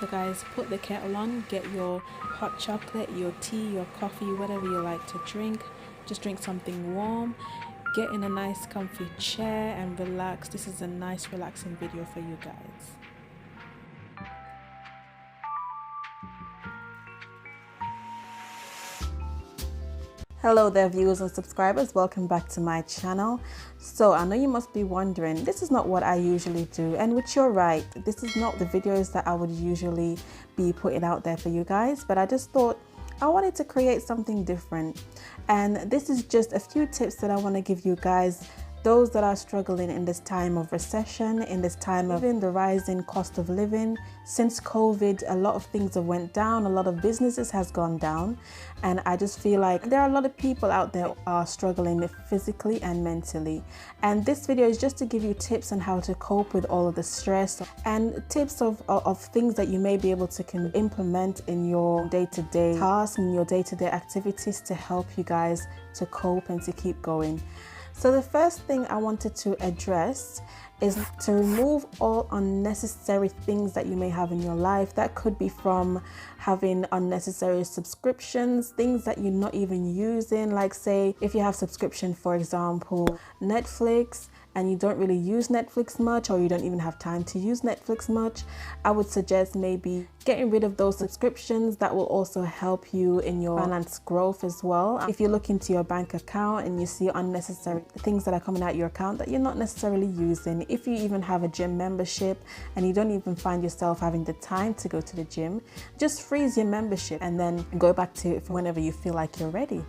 So guys, put the kettle on, get your hot chocolate, your tea, your coffee, whatever you like to drink. Just drink something warm, get in a nice comfy chair and relax. This is a nice relaxing video for you guys. Hello there viewers and subscribers, welcome back to my channel. So I know you must be wondering, this is not what I usually do, and which you're right, this is not the videos that I would usually be putting out there for you guys, but I just thought I wanted to create something different, and this is just a few tips that I want to give you guys, those that are struggling in this time of recession, in this time of the rising cost of living. Since COVID, a lot of things have went down, a lot of businesses has gone down, and I just feel like there are a lot of people out there who are struggling physically and mentally. And this video is just to give you tips on how to cope with all of the stress and tips of things that you may be able to implement in your day-to-day tasks and your day-to-day activities to help you guys to cope and to keep going. So the first thing I wanted to address is to remove all unnecessary things that you may have in your life. That could be from having unnecessary subscriptions, things that you're not even using. Like say, if you have subscription, for example, Netflix, and you don't really use Netflix much, or you don't even have time to use Netflix much, I would suggest maybe getting rid of those subscriptions. That will also help you in your finance growth as well. If you look into your bank account and you see unnecessary things that are coming out your account that you're not necessarily using, if you even have a gym membership and you don't even find yourself having the time to go to the gym, just freeze your membership and then go back to it whenever you feel like you're ready.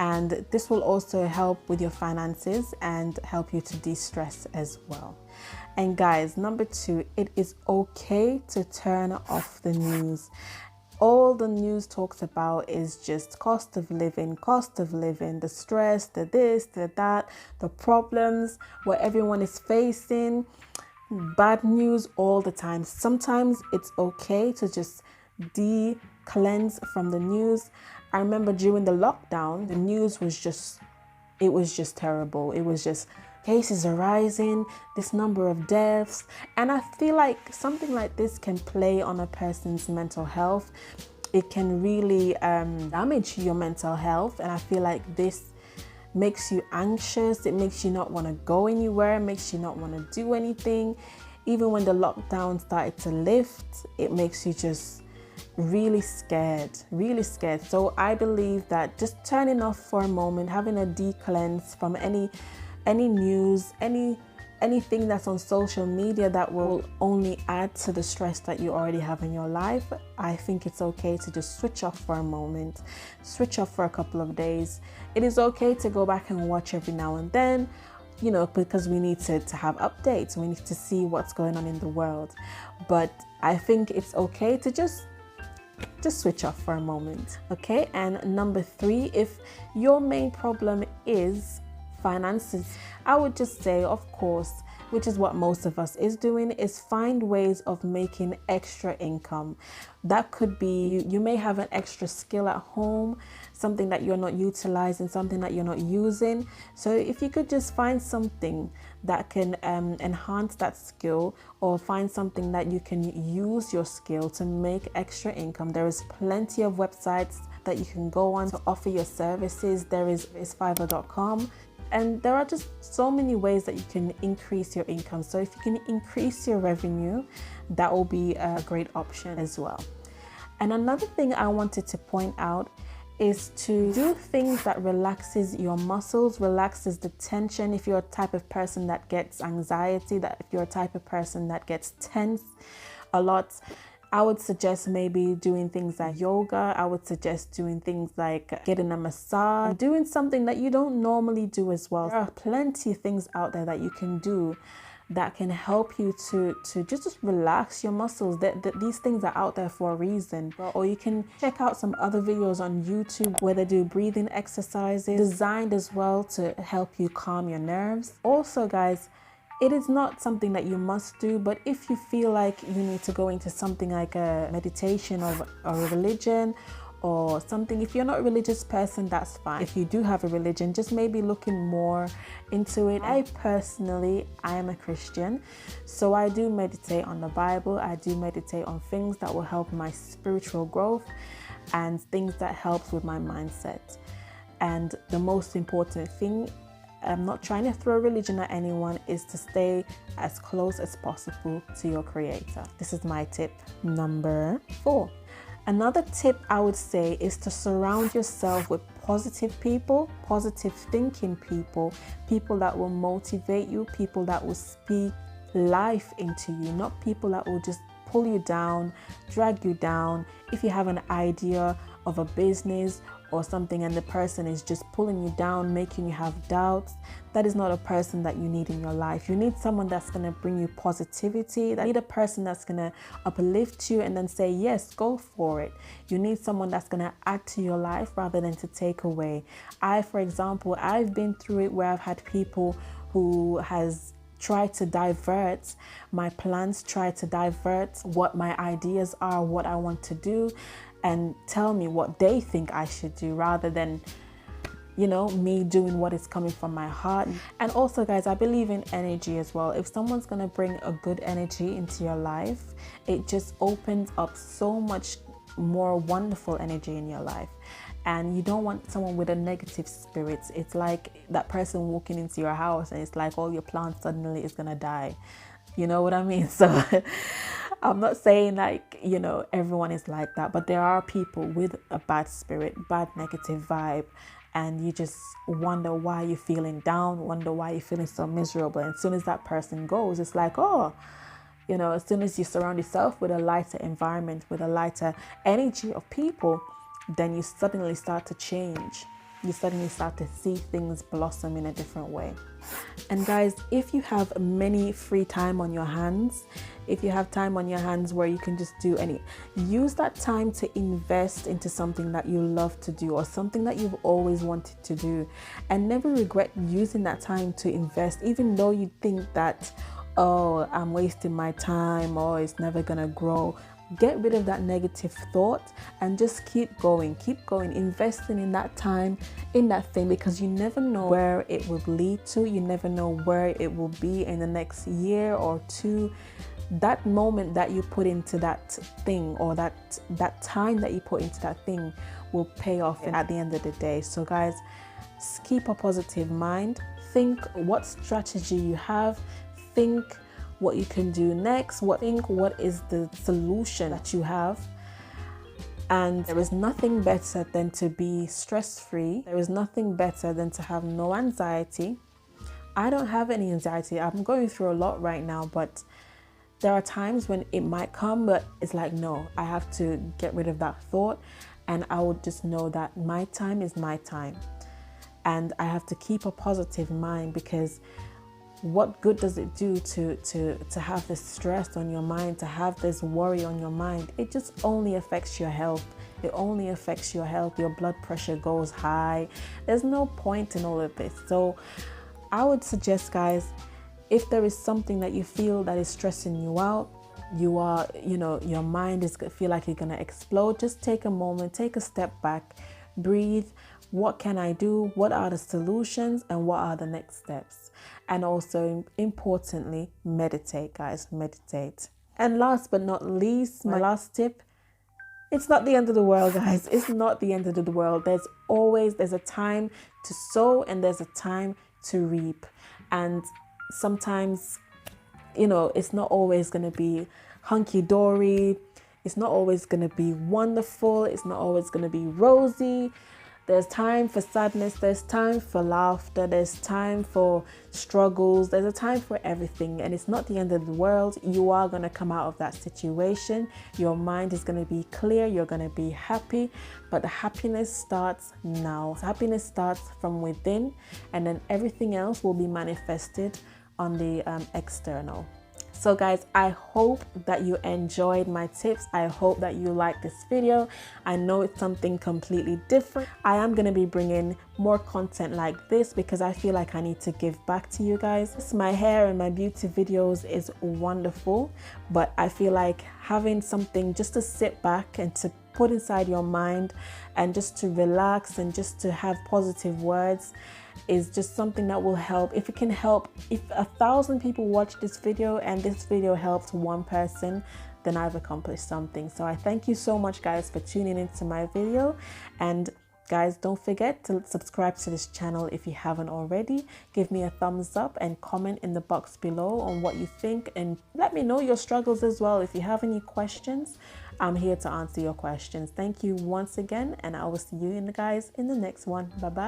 And this will also help with your finances and help you to de-stress as well. And guys, number 2, it is okay to turn off the news. All the news talks about is just cost of living, the stress, the this, the that, the problems, what everyone is facing, bad news all the time. Sometimes it's okay to just cleanse from the news. I remember during the lockdown, the news was just terrible. It was just cases are rising, this number of deaths. And I feel like something like this can play on a person's mental health. It can really damage your mental health. And I feel like this makes you anxious. It makes you not want to go anywhere. It makes you not want to do anything. Even when the lockdown started to lift, it makes you just really scared. So I believe that just turning off for a moment, having a de-cleanse from any news, anything that's on social media that will only add to the stress that you already have in your life, I think it's okay to just switch off for a moment, switch off for a couple of days. It is okay to go back and watch every now and then, you know, because we need to have updates. We need to see what's going on in the world. But I think it's okay to just switch off for a moment. Okay, and number 3, if your main problem is finances, I would just say, of course, which is what most of us is doing, is find ways of making extra income. That could be, you may have an extra skill at home, something that you're not utilizing, something that you're not using. So if you could just find something that can enhance that skill, or find something that you can use your skill to make extra income. There is plenty of websites that you can go on to offer your services. There is Fiverr.com. And there are just so many ways that you can increase your income. So if you can increase your revenue, that will be a great option as well. And another thing I wanted to point out is to do things that relaxes your muscles, relaxes the tension. If you're a type of person that gets anxiety, if you're a type of person that gets tense a lot, I would suggest maybe doing things like yoga. I would suggest doing things like getting a massage, doing something that you don't normally do as well. There are plenty of things out there that you can do that can help you to just relax your muscles. These things are out there for a reason. Or you can check out some other videos on YouTube where they do breathing exercises designed as well to help you calm your nerves. Also, guys, it is not something that you must do, but if you feel like you need to go into something like a meditation or a religion, or something. If you're not a religious person, that's fine. If you do have a religion, just maybe looking more into it. I am a Christian, so I do meditate on the Bible. I do meditate on things that will help my spiritual growth and things that helps with my mindset. And the most important thing, I'm not trying to throw religion at anyone, is to stay as close as possible to your creator. This is my tip number 4. Another tip I would say is to surround yourself with positive people, positive thinking people, people that will motivate you, people that will speak life into you, not people that will just pull you down, drag you down. If you have an idea of a business or something and the person is just pulling you down, making you have doubts, that is not a person that you need in your life. You need someone that's going to bring you positivity. You need a person that's going to uplift you and then say, yes, go for it. You need someone that's going to add to your life rather than to take away. For example, I've been through it where I've had people who has tried to divert my plans, try to divert what my ideas are, what I want to do, and tell me what they think I should do rather than, me doing what is coming from my heart. And also, guys, I believe in energy as well. If someone's going to bring a good energy into your life, it just opens up so much more wonderful energy in your life. And you don't want someone with a negative spirit. It's like that person walking into your house and it's like all your plants suddenly is going to die. You know what I mean? So I'm not saying like, everyone is like that, but there are people with a bad spirit, bad negative vibe, and you just wonder why you're feeling down, wonder why you're feeling so miserable. And as soon as that person goes, it's like, as soon as you surround yourself with a lighter environment, with a lighter energy of people, then you suddenly start to change. You suddenly start to see things blossom in a different way. And guys, if you have many free time on your hands, if you have time on your hands where you can just use that time to invest into something that you love to do or something that you've always wanted to do, and never regret using that time to invest, even though you think that, I'm wasting my time or it's never gonna grow. Get rid of that negative thought and just keep going, investing in that time, in that thing, because you never know where it will lead to. You never know where it will be in the next year or two. That moment that you put into that thing, or that time that you put into that thing, will pay off at the end of the day. So guys, keep a positive mind. Think what strategy you have. Think what you can do next. What is the solution that you have. And there is nothing better than to be stress-free. There is nothing better than to have no anxiety. I don't have any anxiety. I'm going through a lot right now, but there are times when it might come, but it's like, no, I have to get rid of that thought. And I would just know that my time is my time. And I have to keep a positive mind, because what good does it do to have this stress on your mind, to have this worry on your mind? It just only affects your health. It only affects your health. Your blood pressure goes high. There's no point in all of this. So I would suggest, guys, if there is something that you feel that is stressing you out, your mind is feel like you're going to explode, just take a moment, take a step back, breathe. What can I do? What are the solutions? And what are the next steps? And also, importantly, meditate, guys, meditate. And last but not least, my last tip, it's not the end of the world, guys. It's not the end of the world. There's a time to sow and there's a time to reap. And sometimes, it's not always going to be hunky-dory. It's not always going to be wonderful. It's not always going to be rosy. There's time for sadness, there's time for laughter, there's time for struggles, there's a time for everything, and it's not the end of the world. You are going to come out of that situation. Your mind is going to be clear, you're going to be happy, but the happiness starts now. Happiness starts from within, and then everything else will be manifested on the external. So guys, I hope that you enjoyed my tips. I hope that you liked this video. I know it's something completely different. I am going to be bringing more content like this because I feel like I need to give back to you guys. My hair and my beauty videos is wonderful, but I feel like having something just to sit back and to put inside your mind, and just to relax and just to have positive words is just something that will help. If it can help, if 1,000 people watch this video and this video helps one person, then I've accomplished something. So I thank you so much, guys, for tuning into my video. And guys, don't forget to subscribe to this channel if you haven't already. Give me a thumbs up and comment in the box below on what you think, and let me know your struggles as well. If you have any questions, I'm here to answer your questions. Thank you once again, and I will see you guys in the next one. Bye bye.